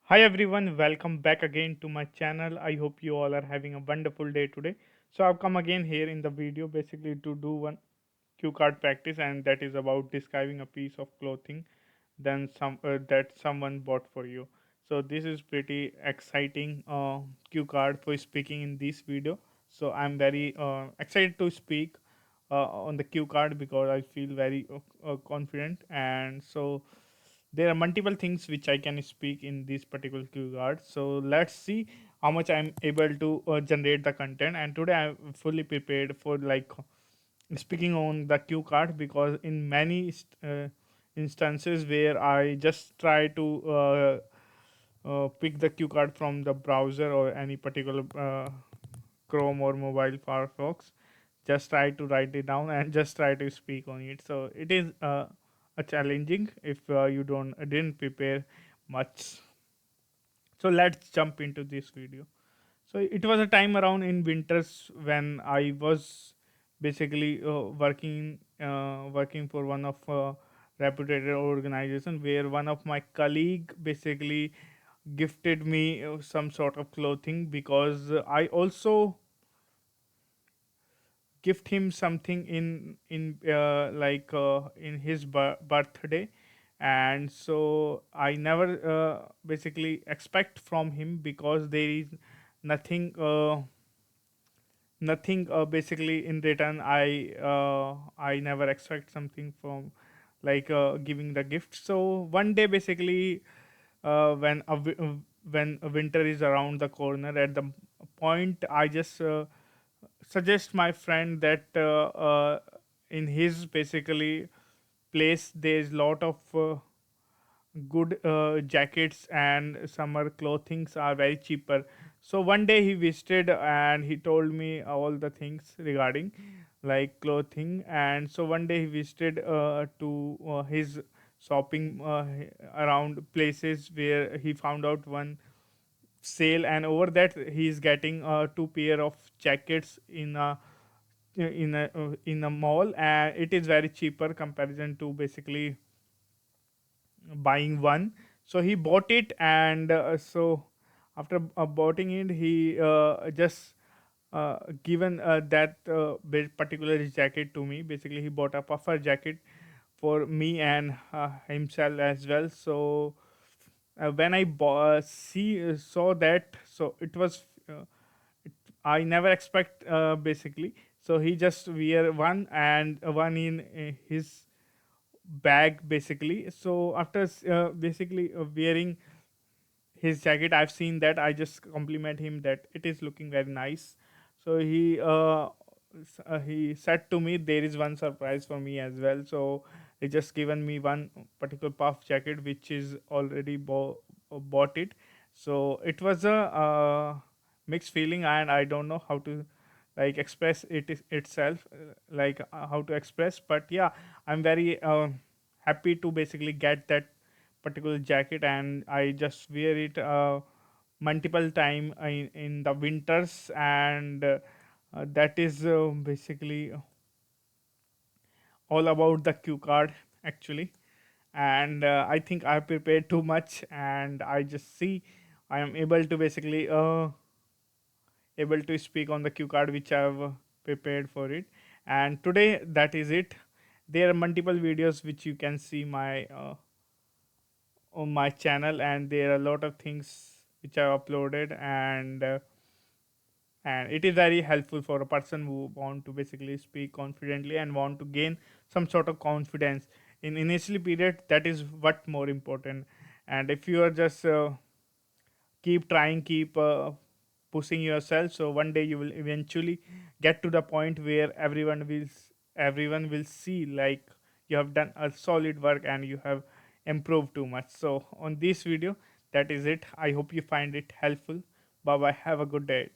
Hi everyone, welcome back again to my channel. I hope you all are having a wonderful day today. So I've come again here in the video basically to do one cue card practice, and that is about describing a piece of clothing that someone bought for you. So this is pretty exciting cue card for speaking in this video. So I'm very excited to speak on the cue card because I feel very confident, and so there are multiple things which I can speak in this particular cue card. So let's see how much I'm able to generate the content. And today I'm fully prepared for like speaking on the cue card, because in many instances where I just try to pick the cue card from the browser or any particular Chrome or mobile Firefox, just try to write it down and just try to speak on it. So it is a challenging if you don't didn't prepare much. So let's jump into this video. So it was a time around in winters when I was basically working for one of reputed organization, where one of my colleague basically gifted me some sort of clothing, because I also gift him something in his birthday. And so I never basically expect from him, because there is nothing basically in return. I never expect something from like giving the gift. So one day basically, when a winter is around the corner, at the point I just suggest my friend that in his basically place there's lot of good jackets and summer clothings are very cheaper. So one day he visited and he told me all the things regarding like clothing. And so one day he visited to his shopping around places, where he found out one sale, and over that he is getting two pair of jackets in a mall, and it is very cheaper comparison to basically buying one. So he bought it, and so after boughting it, he just given that particular jacket to me. Basically he bought a puffer jacket for me and himself as well. So when I saw that, so it was it, I never expect basically. So he just wear one, and one in his bag basically. So after basically wearing his jacket, I've seen that, I just compliment him that it is looking very nice. So he said to me there is one surprise for me as well. So he just given me one particular puff jacket which is already bought it. So it was a mixed feeling, and I don't know how to like express itself, how to express. But yeah, I'm very happy to basically get that particular jacket, and I just wear it multiple time in the winters. And that is basically all about the cue card actually. And I think I prepared too much, and I just see I am able to basically able to speak on the cue card which I've prepared for it. And today that is it. There are multiple videos which you can see my on my channel, and there are a lot of things which I uploaded. And it is very helpful for a person who want to basically speak confidently and want to gain some sort of confidence in initially period. That is what more important. And if you are just keep trying, keep pushing yourself, so one day you will eventually get to the point where everyone will see like you have done a solid work and you have improved too much. So on this video, that is it. I hope you find it helpful. Bye bye, have a good day.